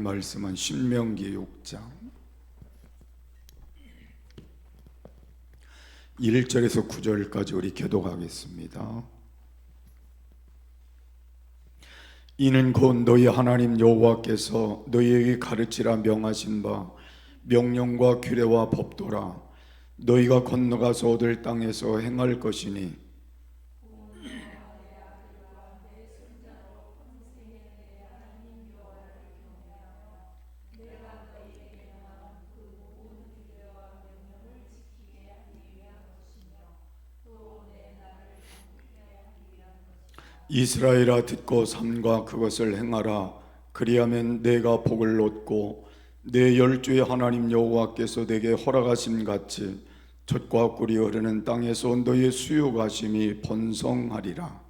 말씀은 신명기 6장 1절에서 9절까지 우리 교독하겠습니다. 이는 곧 너희 하나님 여호와께서 너희에게 가르치라 명하신 바 명령과 규례와 법도라. 너희가 건너가서 얻을 땅에서 행할 것이니 이스라엘아 듣고 삼가 그것을 행하라. 그리하면 내가 복을 얻고 내 열주의 하나님 여호와께서 내게 허락하심 같이 젖과 꿀이 흐르는 땅에서 너의 수요가심이 번성하리라.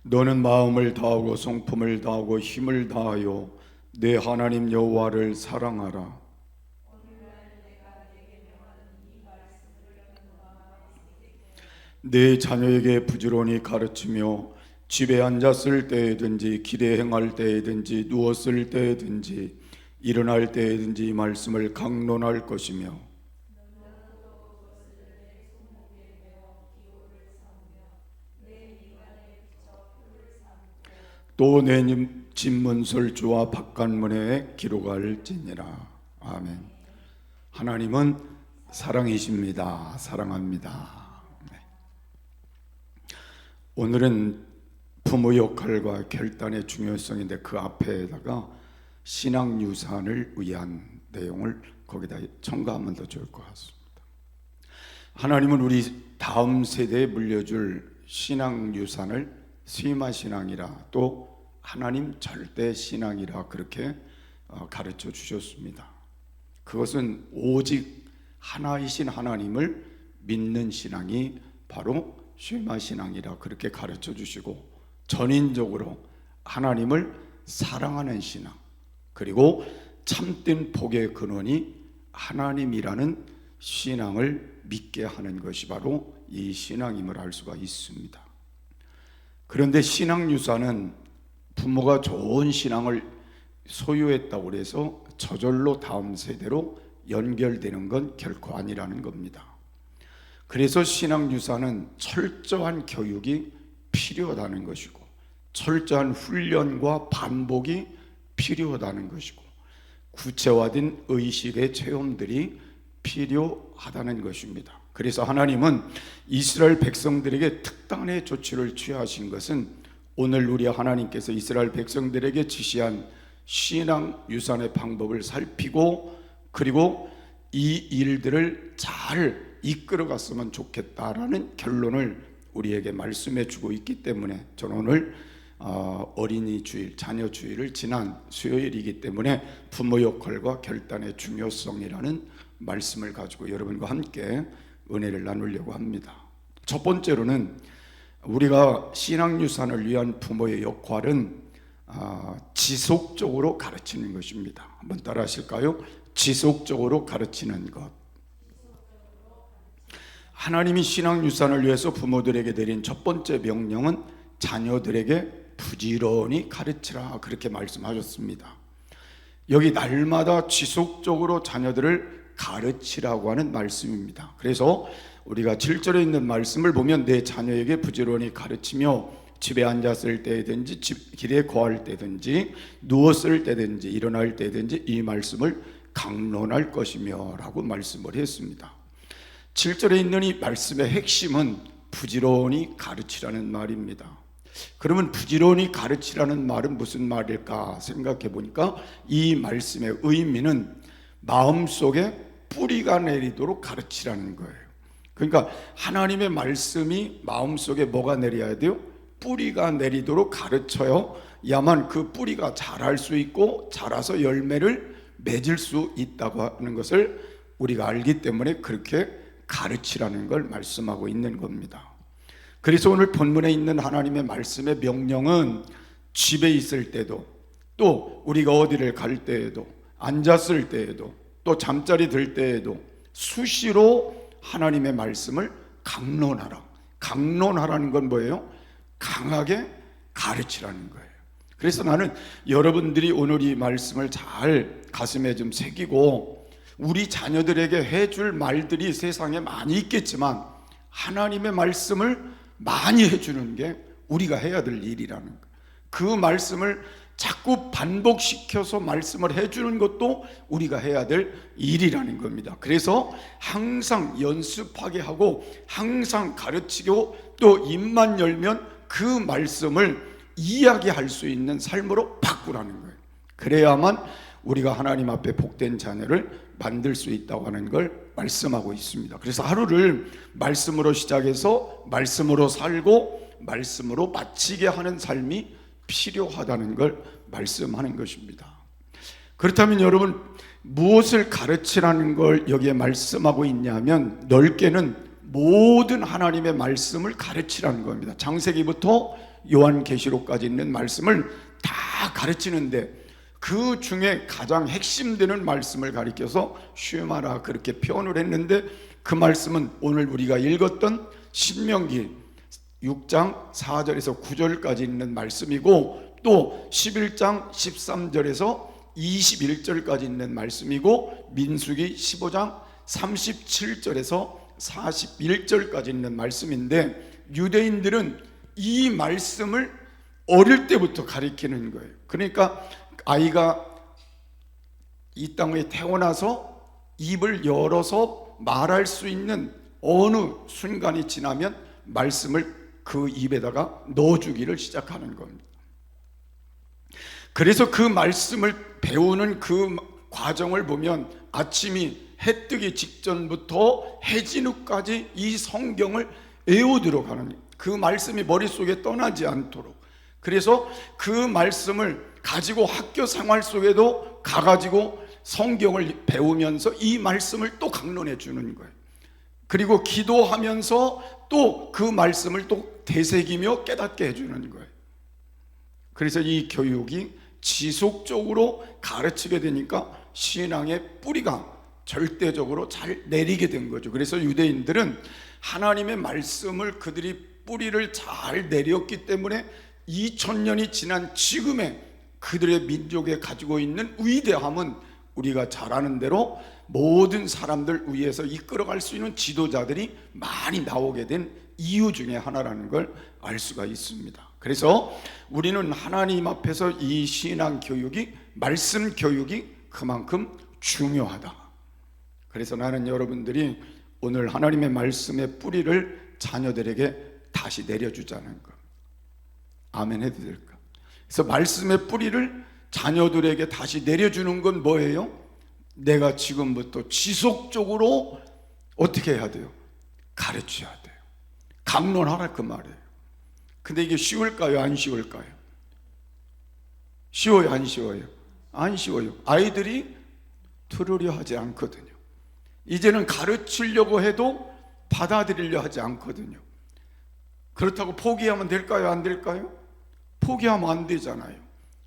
너는 마음을 다하고 성품을 다하고 힘을 다하여 내 하나님 여호와를 사랑하라. 내 자녀에게 부지런히 가르치며 집에 앉았을 때에든지 길에 행할 때에든지 누웠을 때에든지 일어날 때에든지 이 말씀을 강론할 것이며 또 내 집문설주와 바깥문에 기록할지니라. 아멘. 하나님은 사랑이십니다. 사랑합니다. 오늘은 부모 역할과 결단의 중요성인데 그 앞에다가 신앙유산을 위한 내용을 거기다 첨가하면 더 좋을 것 같습니다. 하나님은 우리 다음 세대에 물려줄 신앙유산을 스위마신앙이라 또 하나님 절대신앙이라 그렇게 가르쳐 주셨습니다. 그것은 오직 하나이신 하나님을 믿는 신앙이 바로 쉐마신앙이라 그렇게 가르쳐 주시고 전인적으로 하나님을 사랑하는 신앙 그리고 참된 복의 근원이 하나님이라는 신앙을 믿게 하는 것이 바로 이 신앙임을 알 수가 있습니다. 그런데 신앙유산은 부모가 좋은 신앙을 소유했다고 해서 저절로 다음 세대로 연결되는 건 결코 아니라는 겁니다. 그래서 신앙유산은 철저한 교육이 필요하다는 것이고 철저한 훈련과 반복이 필요하다는 것이고 구체화된 의식의 체험들이 필요하다는 것입니다. 그래서 하나님은 이스라엘 백성들에게 특단의 조치를 취하신 것은 오늘 우리 하나님께서 이스라엘 백성들에게 지시한 신앙유산의 방법을 살피고 그리고 이 일들을 잘 이끌어갔으면 좋겠다라는 결론을 우리에게 말씀해 주고 있기 때문에 저는 오늘 어린이 주일, 자녀 주일을 지난 수요일이기 때문에 부모 역할과 결단의 중요성이라는 말씀을 가지고 여러분과 함께 은혜를 나누려고 합니다. 첫 번째로는 우리가 신앙유산을 위한 부모의 역할은 지속적으로 가르치는 것입니다. 한번 따라 하실까요? 지속적으로 가르치는 것. 하나님이 신앙유산을 위해서 부모들에게 내린 첫 번째 명령은 자녀들에게 부지런히 가르치라 그렇게 말씀하셨습니다. 여기 날마다 지속적으로 자녀들을 가르치라고 하는 말씀입니다. 그래서 우리가 7절에 있는 말씀을 보면 내 자녀에게 부지런히 가르치며 집에 앉았을 때든지 길에 거할 때든지 누웠을 때든지 일어날 때든지 이 말씀을 강론할 것이며 라고 말씀을 했습니다. 7절에 있는 이 말씀의 핵심은 부지런히 가르치라는 말입니다. 그러면 부지런히 가르치라는 말은 무슨 말일까 생각해 보니까 이 말씀의 의미는 마음속에 뿌리가 내리도록 가르치라는 거예요. 그러니까 하나님의 말씀이 마음속에 뭐가 내려야 돼요? 뿌리가 내리도록 가르쳐요. 야만 그 뿌리가 자랄 수 있고 자라서 열매를 맺을 수 있다고 하는 것을 우리가 알기 때문에 그렇게 가르치라는 걸 말씀하고 있는 겁니다. 그래서 오늘 본문에 있는 하나님의 말씀의 명령은 집에 있을 때도 또 우리가 어디를 갈 때에도 앉았을 때에도 또 잠자리 들 때에도 수시로 하나님의 말씀을 강론하라. 강론하라는 건 뭐예요? 강하게 가르치라는 거예요. 그래서 나는 여러분들이 오늘 이 말씀을 잘 가슴에 좀 새기고, 우리 자녀들에게 해줄 말들이 세상에 많이 있겠지만 하나님의 말씀을 많이 해주는 게 우리가 해야 될 일이라는 거예요. 그 말씀을 자꾸 반복시켜서 말씀을 해주는 것도 우리가 해야 될 일이라는 겁니다. 그래서 항상 연습하게 하고 항상 가르치고, 또 입만 열면 그 말씀을 이야기할 수 있는 삶으로 바꾸라는 거예요. 그래야만 우리가 하나님 앞에 복된 자녀를 만들 수 있다고 하는 걸 말씀하고 있습니다. 그래서 하루를 말씀으로 시작해서 말씀으로 살고 말씀으로 마치게 하는 삶이 필요하다는 걸 말씀하는 것입니다. 그렇다면 여러분, 무엇을 가르치라는 걸 여기에 말씀하고 있냐면, 넓게는 모든 하나님의 말씀을 가르치라는 겁니다. 창세기부터 요한계시록까지 있는 말씀을 다 가르치는데, 그 중에 가장 핵심되는 말씀을 가리켜서 슈마라 그렇게 표현을 했는데, 그 말씀은 오늘 우리가 읽었던 신명기 6장 4절에서 9절까지 있는 말씀이고, 또 11장 13절에서 21절까지 있는 말씀이고, 민수기 15장 37절에서 41절까지 있는 말씀인데, 유대인들은 이 말씀을 어릴 때부터 가르치는 거예요. 그러니까 아이가 이 땅에 태어나서 입을 열어서 말할 수 있는 어느 순간이 지나면 말씀을 그 입에다가 넣어주기를 시작하는 겁니다. 그래서 그 말씀을 배우는 그 과정을 보면 아침이 해 뜨기 직전부터 해진 후까지 이 성경을 외우도록 하는, 그 말씀이 머릿속에 떠나지 않도록. 그래서 그 말씀을 가지고 학교 생활 속에도 가가지고 성경을 배우면서 이 말씀을 또 강론해 주는 거예요. 그리고 기도하면서 또 그 말씀을 또 되새기며 깨닫게 해주는 거예요. 그래서 이 교육이 지속적으로 가르치게 되니까 신앙의 뿌리가 절대적으로 잘 내리게 된 거죠. 그래서 유대인들은 하나님의 말씀을 그들이 뿌리를 잘 내렸기 때문에 2000년이 지난 지금의 그들의 민족에 가지고 있는 위대함은 우리가 잘 아는 대로 모든 사람들 위해서 이끌어갈 수 있는 지도자들이 많이 나오게 된 이유 중에 하나라는 걸 알 수가 있습니다. 그래서 우리는 하나님 앞에서 이 신앙 교육이, 말씀 교육이 그만큼 중요하다. 그래서 나는 여러분들이 오늘 하나님의 말씀의 뿌리를 자녀들에게 다시 내려주자는 것. 아멘 해도 될까? 그래서 말씀의 뿌리를 자녀들에게 다시 내려주는 건 뭐예요? 내가 지금부터 지속적으로 어떻게 해야 돼요? 가르쳐야 돼요. 강론하라 그 말이에요. 근데 이게 쉬울까요? 안 쉬울까요? 쉬워요? 안 쉬워요? 안 쉬워요. 아이들이 들으려 하지 않거든요. 이제는 가르치려고 해도 받아들이려 하지 않거든요. 그렇다고 포기하면 될까요? 안 될까요? 포기하면 안 되잖아요.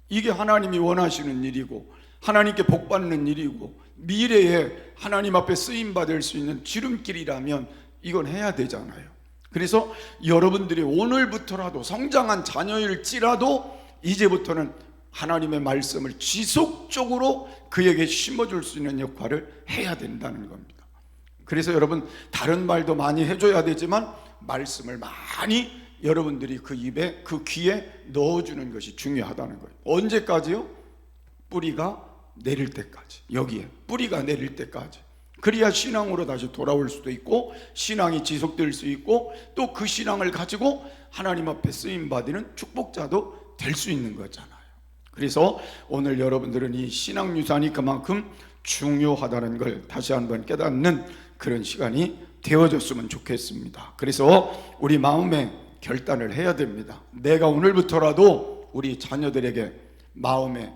이게 하나님이 원하시는 일이고 하나님께 복받는 일이고 미래에 하나님 앞에 쓰임받을 수 있는 지름길이라면 이건 해야 되잖아요. 그래서 여러분들이 오늘부터라도 성장한 자녀일지라도 이제부터는 하나님의 말씀을 지속적으로 그에게 심어줄 수 있는 역할을 해야 된다는 겁니다. 그래서 여러분, 다른 말도 많이 해줘야 되지만 말씀을 많이 여러분들이 그 입에, 그 귀에 넣어주는 것이 중요하다는 거예요. 언제까지요? 뿌리가 내릴 때까지. 여기에 뿌리가 내릴 때까지. 그래야 신앙으로 다시 돌아올 수도 있고 신앙이 지속될 수 있고 또 그 신앙을 가지고 하나님 앞에 쓰임받는 축복자도 될 수 있는 거잖아요. 그래서 오늘 여러분들은 이 신앙 유산이 그만큼 중요하다는 걸 다시 한번 깨닫는 그런 시간이 되어졌으면 좋겠습니다. 그래서 우리 마음에 결단을 해야 됩니다. 내가 오늘부터라도 우리 자녀들에게 마음에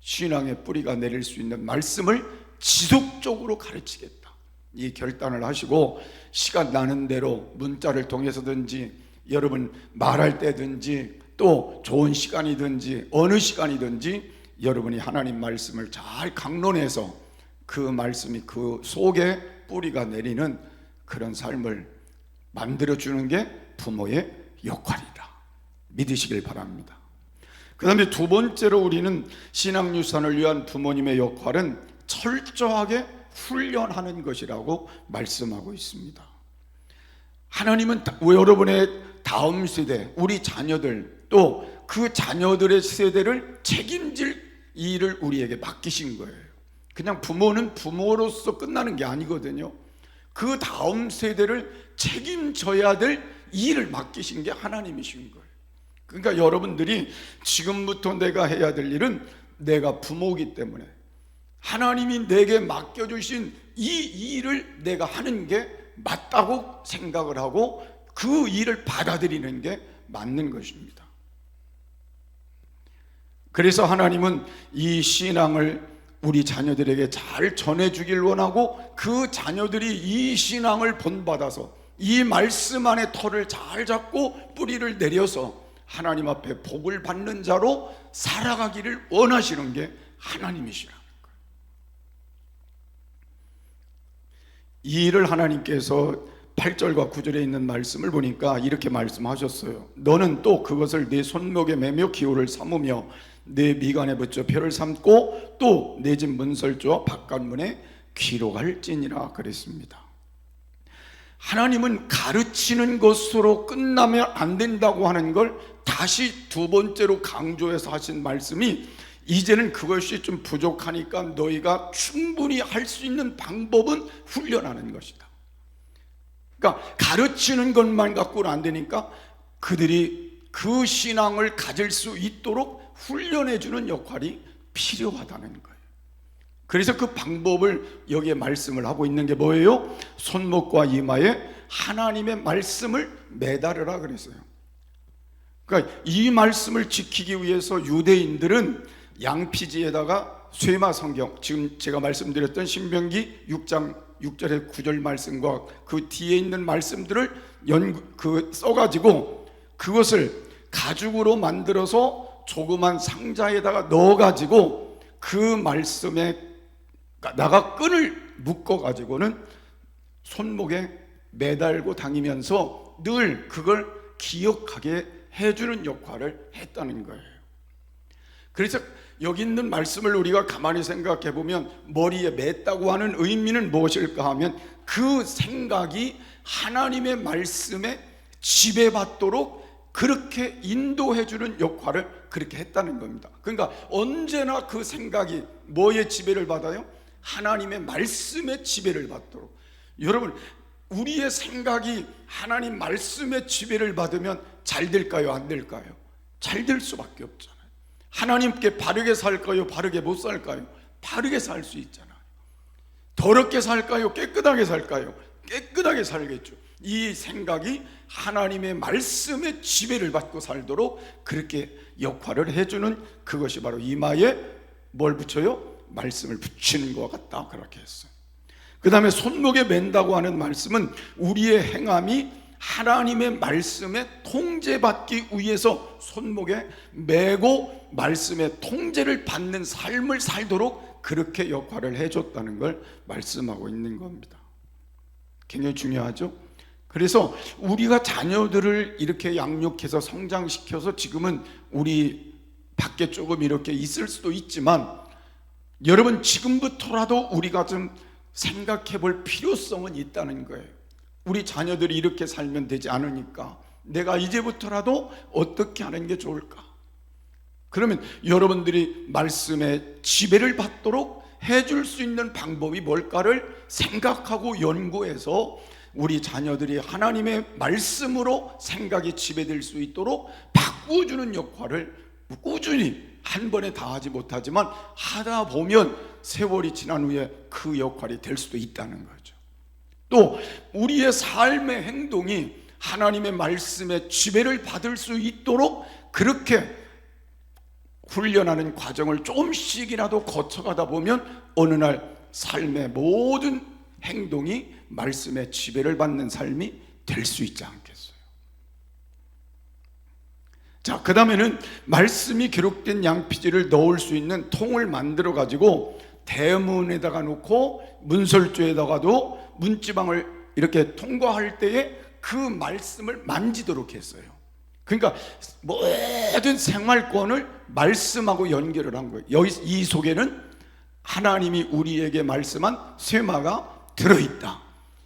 신앙의 뿌리가 내릴 수 있는 말씀을 지속적으로 가르치겠다. 이 결단을 하시고 시간 나는 대로 문자를 통해서든지 여러분 말할 때든지 또 좋은 시간이든지 어느 시간이든지 여러분이 하나님 말씀을 잘 강론해서 그 말씀이 그 속에 뿌리가 내리는 그런 삶을 만들어주는 게 부모의 역할이다. 믿으시길 바랍니다. 그 다음에 두 번째로 우리는 신앙유산을 위한 부모님의 역할은 철저하게 훈련하는 것이라고 말씀하고 있습니다. 하나님은 여러분의 다음 세대, 우리 자녀들, 또 그 자녀들의 세대를 책임질 일을 우리에게 맡기신 거예요. 그냥 부모는 부모로서 끝나는 게 아니거든요. 그 다음 세대를 책임져야 될 일을 맡기신 게 하나님이신 거예요. 그러니까 여러분들이 지금부터 내가 해야 될 일은, 내가 부모이기 때문에 하나님이 내게 맡겨주신 이 일을 내가 하는 게 맞다고 생각을 하고 그 일을 받아들이는 게 맞는 것입니다. 그래서 하나님은 이 신앙을 우리 자녀들에게 잘 전해주길 원하고, 그 자녀들이 이 신앙을 본받아서 이 말씀 안에 털을 잘 잡고 뿌리를 내려서 하나님 앞에 복을 받는 자로 살아가기를 원하시는 게 하나님이시라는 거예요. 이 일을 하나님께서 8절과 9절에 있는 말씀을 보니까 이렇게 말씀하셨어요. 너는 또 그것을 네 손목에 매며 기호를 삼으며 내 미간에 붙여 표를 삼고 또 내 집 문설주와 바깥문에 기록할지니라 그랬습니다. 하나님은 가르치는 것으로 끝나면 안 된다고 하는 걸 다시 두 번째로 강조해서 하신 말씀이, 이제는 그것이 좀 부족하니까 너희가 충분히 할 수 있는 방법은 훈련하는 것이다. 그러니까 가르치는 것만 갖고는 안 되니까 그들이 그 신앙을 가질 수 있도록 훈련해 주는 역할이 필요하다는 거예요. 그래서 그 방법을 여기에 말씀을 하고 있는 게 뭐예요? 손목과 이마에 하나님의 말씀을 매달으라 그랬어요. 그러니까 이 말씀을 지키기 위해서 유대인들은 양피지에다가 쇠마 성경, 지금 제가 말씀드렸던 신명기 6장 6절에 9절 말씀과 그 뒤에 있는 말씀들을 써가지고 그것을 가죽으로 만들어서 조그만 상자에다가 넣어가지고 그 말씀에 나가 끈을 묶어가지고는 손목에 매달고 다니면서 늘 그걸 기억하게 해주는 역할을 했다는 거예요. 그래서 여기 있는 말씀을 우리가 가만히 생각해 보면 머리에 맸다고 하는 의미는 무엇일까 하면, 그 생각이 하나님의 말씀에 지배받도록 그렇게 인도해 주는 역할을 그렇게 했다는 겁니다. 그러니까 언제나 그 생각이 뭐의 지배를 받아요? 하나님의 말씀의 지배를 받도록. 여러분, 우리의 생각이 하나님 말씀의 지배를 받으면 잘 될까요? 안 될까요? 잘 될 수밖에 없잖아요. 하나님께 바르게 살까요? 바르게 못 살까요? 바르게 살 수 있잖아요. 더럽게 살까요? 깨끗하게 살까요? 깨끗하게 살겠죠. 이 생각이 하나님의 말씀의 지배를 받고 살도록 그렇게 역할을 해주는, 그것이 바로 이마에 뭘 붙여요? 말씀을 붙이는 것 같다, 그렇게 했어요. 그 다음에 손목에 맨다고 하는 말씀은 우리의 행함이 하나님의 말씀에 통제받기 위해서 손목에 매고 말씀의 통제를 받는 삶을 살도록 그렇게 역할을 해줬다는 걸 말씀하고 있는 겁니다. 굉장히 중요하죠. 그래서 우리가 자녀들을 이렇게 양육해서 성장시켜서 지금은 우리 밖에 조금 이렇게 있을 수도 있지만, 여러분 지금부터라도 우리가 좀 생각해 볼 필요성은 있다는 거예요. 우리 자녀들이 이렇게 살면 되지 않으니까 내가 이제부터라도 어떻게 하는 게 좋을까? 그러면 여러분들이 말씀의 지배를 받도록 해줄 수 있는 방법이 뭘까를 생각하고 연구해서 우리 자녀들이 하나님의 말씀으로 생각이 지배될 수 있도록 바꾸어주는 역할을 꾸준히, 한 번에 다 하지 못하지만 하다 보면 세월이 지난 후에 그 역할이 될 수도 있다는 거죠. 또 우리의 삶의 행동이 하나님의 말씀의 지배를 받을 수 있도록 그렇게 훈련하는 과정을 조금씩이라도 거쳐가다 보면 어느 날 삶의 모든 행동이 말씀의 지배를 받는 삶이 될 수 있지 않겠어요? 자, 그 다음에는 말씀이 기록된 양피지를 넣을 수 있는 통을 만들어 가지고 대문에다가 놓고 문설주에다가도 문지방을 이렇게 통과할 때에 그 말씀을 만지도록 했어요. 그러니까 모든 생활권을 말씀하고 연결을 한 거예요. 여기 이 속에는 하나님이 우리에게 말씀한 쇠마가 들어있다.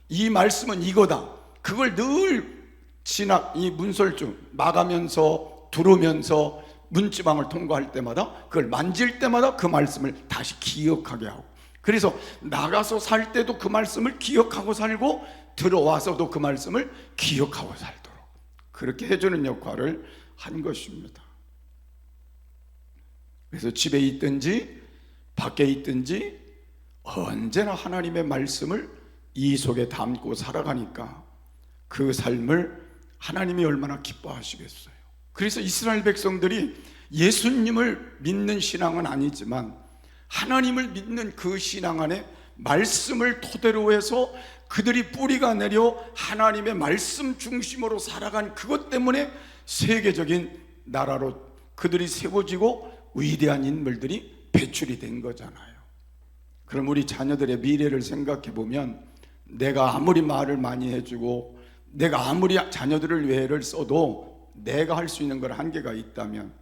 이 말씀은 이거다. 그걸 늘 이 문설주 막으면서 두르면서 문지방을 통과할 때마다 그걸 만질 때마다 그 말씀을 다시 기억하게 하고, 그래서 나가서 살 때도 그 말씀을 기억하고 살고 들어와서도 그 말씀을 기억하고 살도록 그렇게 해주는 역할을 한 것입니다. 그래서 집에 있든지 밖에 있든지 언제나 하나님의 말씀을 이 속에 담고 살아가니까 그 삶을 하나님이 얼마나 기뻐하시겠어요. 그래서 이스라엘 백성들이 예수님을 믿는 신앙은 아니지만 하나님을 믿는 그 신앙 안에 말씀을 토대로 해서 그들이 뿌리가 내려 하나님의 말씀 중심으로 살아간 그것 때문에 세계적인 나라로 그들이 세워지고 위대한 인물들이 배출이 된 거잖아요. 그럼 우리 자녀들의 미래를 생각해 보면 내가 아무리 말을 많이 해주고 내가 아무리 자녀들을 위해 애를 써도 내가 할 수 있는 걸 한계가 있다면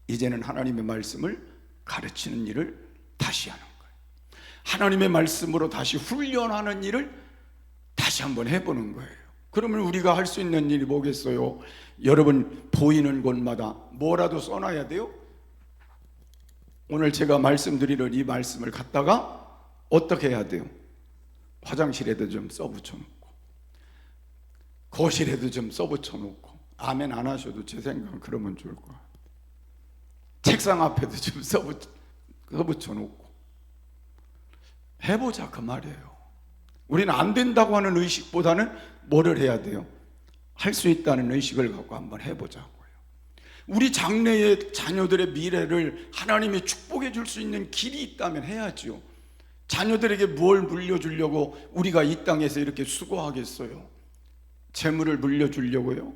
이제는 하나님의 말씀을 가르치는 일을 다시 하는 거예요. 하나님의 말씀으로 다시 훈련하는 일을 다시 한번 해보는 거예요. 그러면 우리가 할 수 있는 일이 뭐겠어요? 여러분 보이는 곳마다 뭐라도 써놔야 돼요? 오늘 제가 말씀드리는 이 말씀을 갖다가 어떻게 해야 돼요? 화장실에도 좀 써붙여놓고 거실에도 좀 써붙여놓고, 아멘 안 하셔도 제 생각은 그러면 좋을 것 같아요. 책상 앞에도 좀 써붙여놓고 해보자 그 말이에요. 우리는 안 된다고 하는 의식보다는 뭐를 해야 돼요? 할 수 있다는 의식을 갖고 한번 해보자고요. 우리 장래의 자녀들의 미래를 하나님이 축복해 줄 수 있는 길이 있다면 해야죠. 자녀들에게 뭘 물려주려고 우리가 이 땅에서 이렇게 수고하겠어요? 재물을 물려주려고요?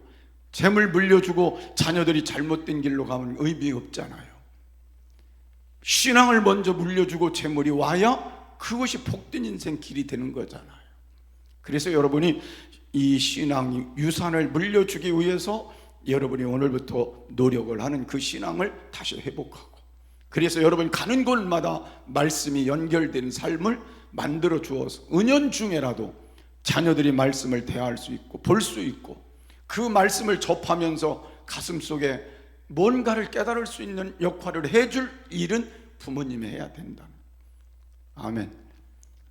재물 물려주고 자녀들이 잘못된 길로 가면 의미 없잖아요. 신앙을 먼저 물려주고 재물이 와야 그것이 복된 인생 길이 되는 거잖아요. 그래서 여러분이 이 신앙 유산을 물려주기 위해서 여러분이 오늘부터 노력을 하는 그 신앙을 다시 회복하고, 그래서 여러분이 가는 곳마다 말씀이 연결된 삶을 만들어 주어서 은연중에라도 자녀들이 말씀을 대할 수 있고 볼 수 있고 그 말씀을 접하면서 가슴속에 뭔가를 깨달을 수 있는 역할을 해줄 일은 부모님이 해야 된다. 아멘.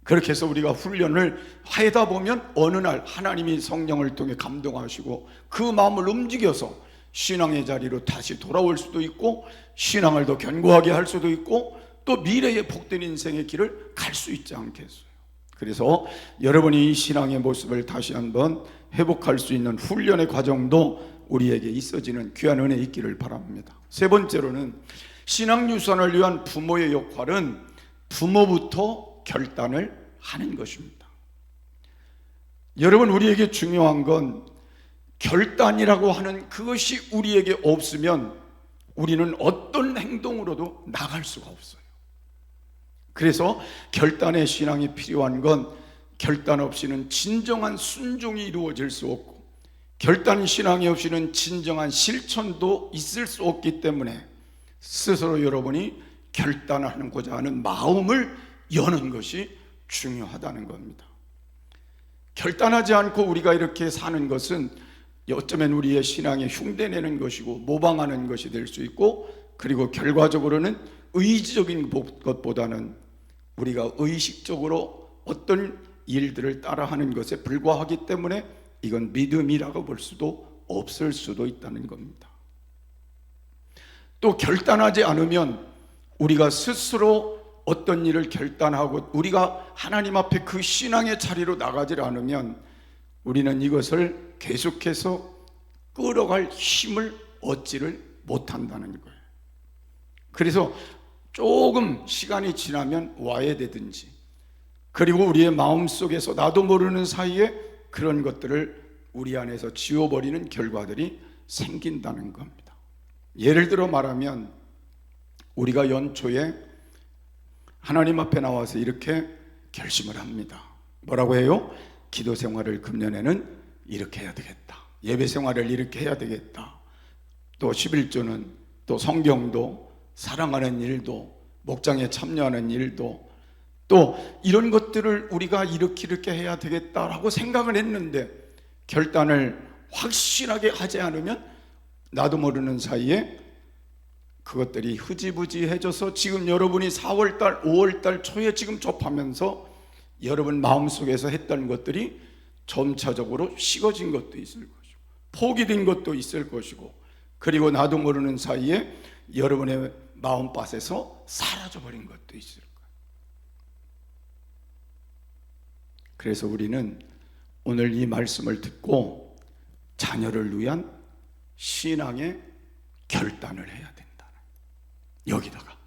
그렇게 해서 우리가 훈련을 하다 보면 어느 날 하나님이 성령을 통해 감동하시고 그 마음을 움직여서 신앙의 자리로 다시 돌아올 수도 있고 신앙을 더 견고하게 할 수도 있고 또 미래의 복된 인생의 길을 갈 수 있지 않겠어요. 그래서 여러분이 이 신앙의 모습을 다시 한번 회복할 수 있는 훈련의 과정도 우리에게 있어지는 귀한 은혜 있기를 바랍니다. 세 번째로는 신앙 유산을 위한 부모의 역할은 부모부터 결단을 하는 것입니다. 여러분, 우리에게 중요한 건 결단이라고 하는 그것이 우리에게 없으면 우리는 어떤 행동으로도 나갈 수가 없어요. 그래서 결단의 신앙이 필요한 건 결단 없이는 진정한 순종이 이루어질 수 없고 결단 신앙이 없이는 진정한 실천도 있을 수 없기 때문에 스스로 여러분이 결단하고자 하는 마음을 여는 것이 중요하다는 겁니다. 결단하지 않고 우리가 이렇게 사는 것은 어쩌면 우리의 신앙에 흉내내는 것이고 모방하는 것이 될 수 있고, 그리고 결과적으로는 의지적인 것보다는 우리가 의식적으로 어떤 일들을 따라하는 것에 불과하기 때문에 이건 믿음이라고 볼 수도 없을 수도 있다는 겁니다. 또 결단하지 않으면 우리가 스스로 어떤 일을 결단하고 우리가 하나님 앞에 그 신앙의 자리로 나가지 않으면 우리는 이것을 계속해서 끌어갈 힘을 얻지를 못한다는 거예요. 그래서 조금 시간이 지나면 와해되든지, 그리고 우리의 마음속에서 나도 모르는 사이에 그런 것들을 우리 안에서 지워버리는 결과들이 생긴다는 겁니다. 예를 들어 말하면 우리가 연초에 하나님 앞에 나와서 이렇게 결심을 합니다. 뭐라고 해요? 기도 생활을 금년에는 이렇게 해야 되겠다. 예배 생활을 이렇게 해야 되겠다. 또 11조는 또 성경도 사랑하는 일도 목장에 참여하는 일도 또 이런 것들을 우리가 이렇게 해야 되겠다라고 생각을 했는데 결단을 확실하게 하지 않으면 나도 모르는 사이에 그것들이 흐지부지해져서 지금 여러분이 4월달 5월달 초에 지금 접하면서 여러분 마음속에서 했던 것들이 점차적으로 식어진 것도 있을 것이고 포기된 것도 있을 것이고 그리고 나도 모르는 사이에 여러분의 마음밭에서 사라져버린 것도 있을 거예요. 그래서 우리는 오늘 이 말씀을 듣고 자녀를 위한 신앙의 결단을 해야 된다. 여기다가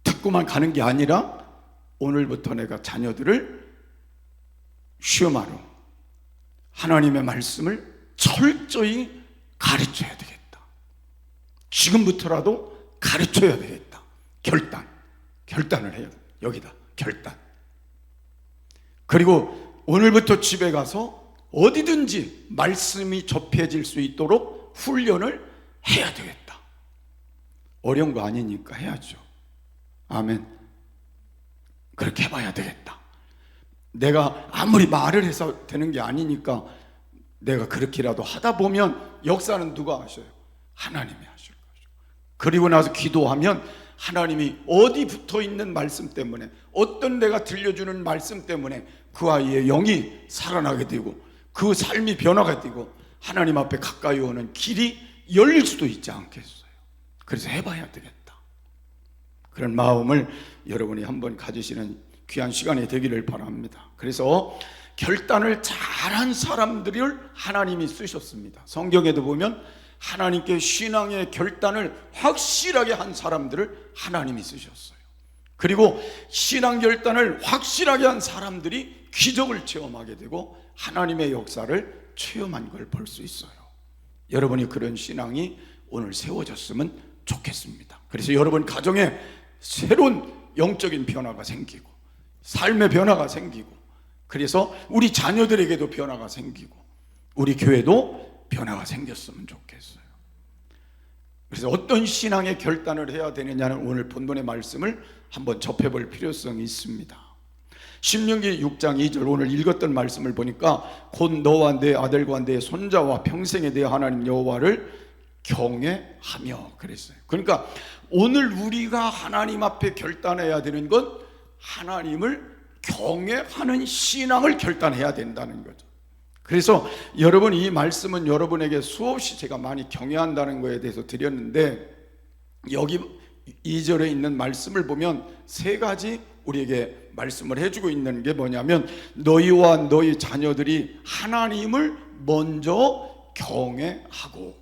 듣고만 가는 게 아니라 오늘부터 내가 자녀들을 시험하러 하나님의 말씀을 철저히 가르쳐야 되겠다. 지금부터라도 가르쳐야 되겠다. 결단을 해야 돼. 여기다 결단. 그리고 오늘부터 집에 가서 어디든지 말씀이 접해질 수 있도록 훈련을 해야 되겠다. 어려운 거 아니니까 해야죠. 아멘. 그렇게 해봐야 되겠다. 내가 아무리 말을 해서 되는 게 아니니까 내가 그렇게라도 하다 보면 역사는 누가 하셔요? 하나님이 하실 거죠. 그리고 나서 기도하면 하나님이 어디 붙어 있는 말씀 때문에 어떤 내가 들려주는 말씀 때문에 그 아이의 영이 살아나게 되고 그 삶이 변화가 되고 하나님 앞에 가까이 오는 길이 열릴 수도 있지 않겠어요? 그래서 해봐야 되겠다. 그런 마음을 여러분이 한번 가지시는 귀한 시간이 되기를 바랍니다. 그래서 결단을 잘한 사람들을 하나님이 쓰셨습니다. 성경에도 보면 하나님께 신앙의 결단을 확실하게 한 사람들을 하나님이 쓰셨어요. 그리고 신앙 결단을 확실하게 한 사람들이 기적을 체험하게 되고 하나님의 역사를 체험한 걸 볼 수 있어요. 여러분이 그런 신앙이 오늘 세워졌으면 좋겠습니다. 그래서 여러분 가정에 새로운 영적인 변화가 생기고 삶의 변화가 생기고 그래서 우리 자녀들에게도 변화가 생기고 우리 교회도 변화가 생겼으면 좋겠어요. 그래서 어떤 신앙의 결단을 해야 되느냐는 오늘 본문의 말씀을 한번 접해볼 필요성이 있습니다. 신명기 6장 2절 오늘 읽었던 말씀을 보니까 곧 너와 내 아들과 내 손자와 평생에 대해 하나님 여호와를 경외하며 그랬어요. 그러니까 오늘 우리가 하나님 앞에 결단해야 되는 건 하나님을 경외하는 신앙을 결단해야 된다는 거죠. 그래서 여러분 이 말씀은 여러분에게 수없이 제가 많이 경외한다는 거에 대해서 드렸는데 여기 2절에 있는 말씀을 보면 세 가지 우리에게 말씀을 해주고 있는 게 뭐냐면 너희와 너희 자녀들이 하나님을 먼저 경외하고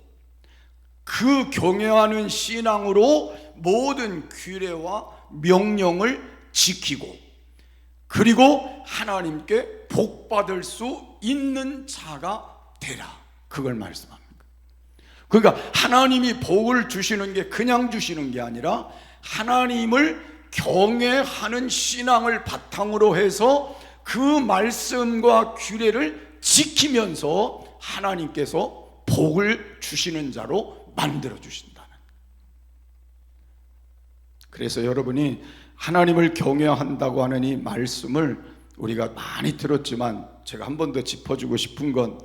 그 경외하는 신앙으로 모든 규례와 명령을 지키고 그리고 하나님께 복받을 수 있는 자가 되라. 그걸 말씀합니다. 그러니까 하나님이 복을 주시는 게 그냥 주시는 게 아니라 하나님을 경외하는 신앙을 바탕으로 해서 그 말씀과 규례를 지키면서 하나님께서 복을 주시는 자로 만들어 주신다는. 그래서 여러분이 하나님을 경외한다고 하는 이 말씀을 우리가 많이 들었지만 제가 한 번 더 짚어주고 싶은 건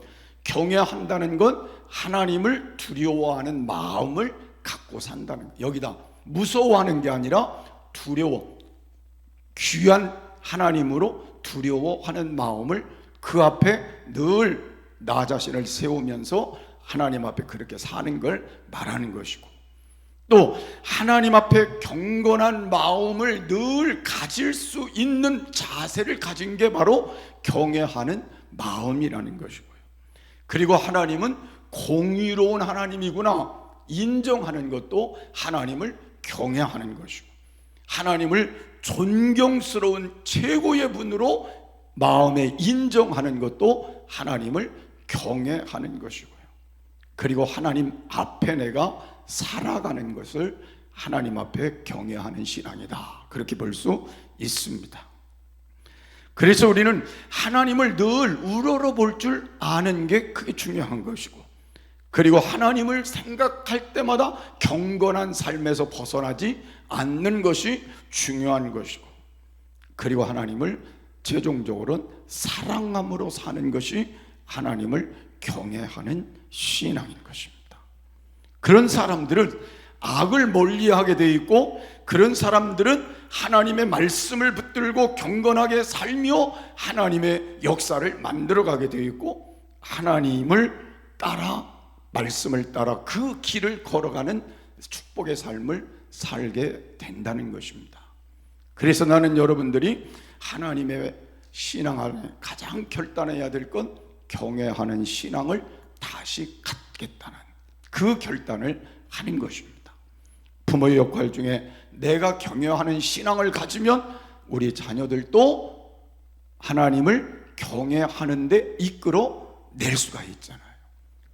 경외한다는 건 하나님을 두려워하는 마음을 갖고 산다는 거예요. 여기다 무서워하는 게 아니라 두려워, 귀한 하나님으로 두려워하는 마음을 그 앞에 늘 나 자신을 세우면서 하나님 앞에 그렇게 사는 걸 말하는 것이고 또 하나님 앞에 경건한 마음을 늘 가질 수 있는 자세를 가진 게 바로 경외하는 마음이라는 것이고요. 그리고 하나님은 공의로운 하나님이구나 인정하는 것도 하나님을 경외하는 것이고 하나님을 존경스러운 최고의 분으로 마음에 인정하는 것도 하나님을 경외하는 것이고요. 그리고 하나님 앞에 내가 살아가는 것을 하나님 앞에 경외하는 신앙이다. 그렇게 볼 수 있습니다. 그래서 우리는 하나님을 늘 우러러볼 줄 아는 게 그게 중요한 것이고, 그리고 하나님을 생각할 때마다 경건한 삶에서 벗어나지 않는 것이 중요한 것이고, 그리고 하나님을 최종적으로는 사랑함으로 사는 것이 하나님을 경외하는 신앙인 것입니다. 그런 사람들은 악을 멀리하게 되어 있고, 그런 사람들은 하나님의 말씀을 붙들고 경건하게 살며 하나님의 역사를 만들어가게 되어 있고, 하나님을 따라, 말씀을 따라 그 길을 걸어가는 축복의 삶을 살게 된다는 것입니다. 그래서 나는 여러분들이 하나님의 신앙 안에 가장 결단해야 될 건 경외하는 신앙을 다시 갖겠다는 그 결단을 하는 것입니다. 부모의 역할 중에 내가 경외하는 신앙을 가지면 우리 자녀들도 하나님을 경외하는 데 이끌어낼 수가 있잖아요.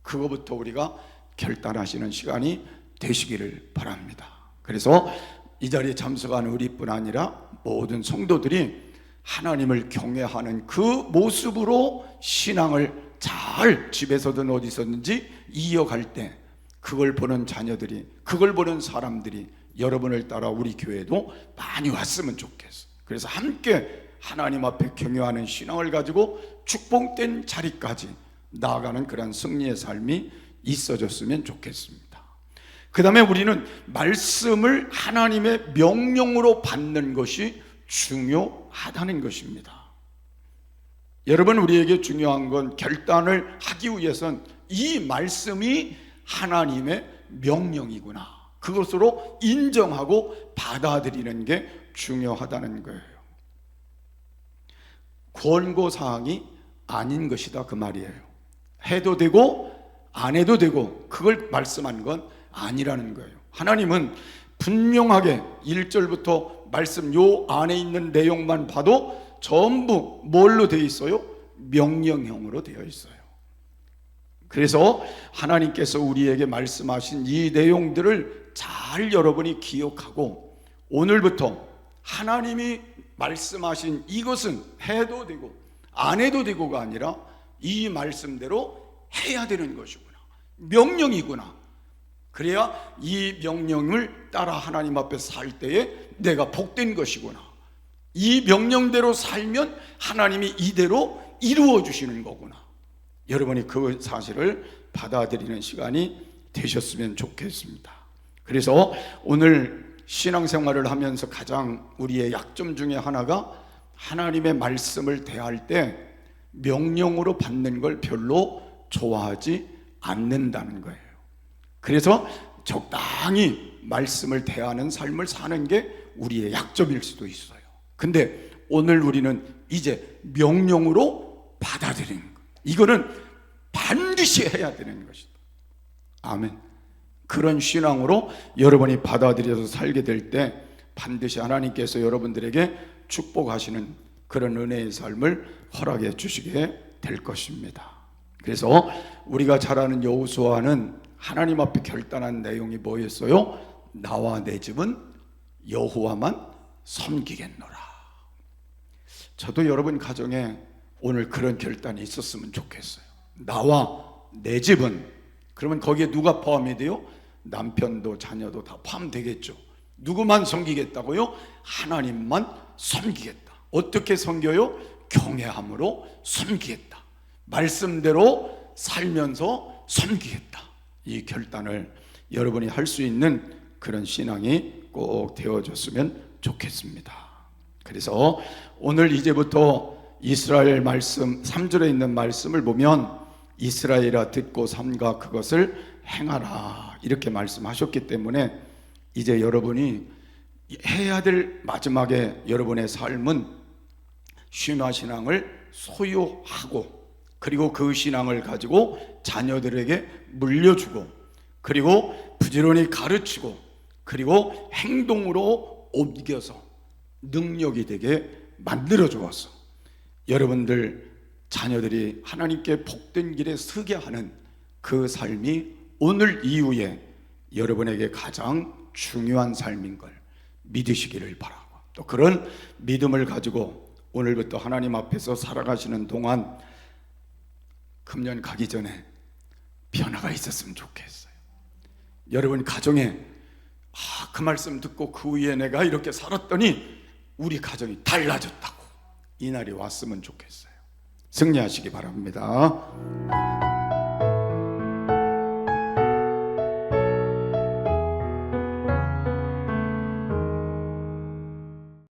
그거부터 우리가 결단하시는 시간이 되시기를 바랍니다. 그래서 이 자리에 참석하는 우리뿐 아니라 모든 성도들이 하나님을 경외하는 그 모습으로 신앙을 잘 집에서든 어디서든지 이어갈 때, 그걸 보는 자녀들이, 그걸 보는 사람들이 여러분을 따라 우리 교회도 많이 왔으면 좋겠어요. 그래서 함께 하나님 앞에 경외하는 신앙을 가지고 축복된 자리까지 나아가는 그런 승리의 삶이 있어졌으면 좋겠습니다. 그 다음에 우리는 말씀을 하나님의 명령으로 받는 것이 중요하다는 것입니다. 여러분, 우리에게 중요한 건 결단을 하기 위해선 이 말씀이 하나님의 명령이구나, 그것으로 인정하고 받아들이는 게 중요하다는 거예요. 권고사항이 아닌 것이다, 그 말이에요. 해도 되고 안 해도 되고 그걸 말씀한 건 아니라는 거예요. 하나님은 분명하게 1절부터 말씀 요 안에 있는 내용만 봐도 전부 뭘로 되어 있어요? 명령형으로 되어 있어요. 그래서 하나님께서 우리에게 말씀하신 이 내용들을 잘 여러분이 기억하고, 오늘부터 하나님이 말씀하신 이것은 해도 되고 안 해도 되고가 아니라 이 말씀대로 해야 되는 것이구나, 명령이구나. 그래야 이 명령을 따라 하나님 앞에 살 때에 내가 복된 것이구나, 이 명령대로 살면 하나님이 이대로 이루어 주시는 거구나. 여러분이 그 사실을 받아들이는 시간이 되셨으면 좋겠습니다. 그래서 오늘 신앙생활을 하면서 가장 우리의 약점 중에 하나가 하나님의 말씀을 대할 때 명령으로 받는 걸 별로 좋아하지 않는다는 거예요. 그래서 적당히 말씀을 대하는 삶을 사는 게 우리의 약점일 수도 있어요. 근데 오늘 우리는 이제 명령으로 받아들이는 것, 이거는 반드시 해야 되는 것이다. 아멘. 그런 신앙으로 여러분이 받아들여서 살게 될 때 반드시 하나님께서 여러분들에게 축복하시는 그런 은혜의 삶을 허락해 주시게 될 것입니다. 그래서 우리가 잘 아는 여호수아는 하나님 앞에 결단한 내용이 뭐였어요? 나와 내 집은 여호와만 섬기겠노라. 저도 여러분 가정에 오늘 그런 결단이 있었으면 좋겠어요. 나와 내 집은, 그러면 거기에 누가 포함이 돼요? 남편도 자녀도 다 포함되겠죠. 누구만 섬기겠다고요? 하나님만 섬기겠다. 어떻게 섬겨요? 경외함으로 섬기겠다. 말씀대로 살면서 섬기겠다. 이 결단을 여러분이 할 수 있는 그런 신앙이 꼭 되어졌으면 좋겠습니다. 그래서 오늘 이제부터 이스라엘 말씀 3절에 있는 말씀을 보면 이스라엘아 듣고 삼가 그것을 행하라 이렇게 말씀하셨기 때문에 이제 여러분이 해야 될 마지막에 여러분의 삶은 쉼화신앙을 소유하고, 그리고 그 신앙을 가지고 자녀들에게 물려주고, 그리고 부지런히 가르치고, 그리고 행동으로 옮겨서 능력이 되게 만들어 주어서 여러분들 자녀들이 하나님께 복된 길에 서게 하는 그 삶이 오늘 이후에 여러분에게 가장 중요한 삶인 걸 믿으시기를 바라고, 또 그런 믿음을 가지고 오늘부터 하나님 앞에서 살아가시는 동안 금년 가기 전에 변화가 있었으면 좋겠어요. 여러분 가정에 그 말씀 듣고 그 후에 내가 이렇게 살았더니 우리 가정이 달라졌다고 이 날이 왔으면 좋겠어요. 승리하시기 바랍니다.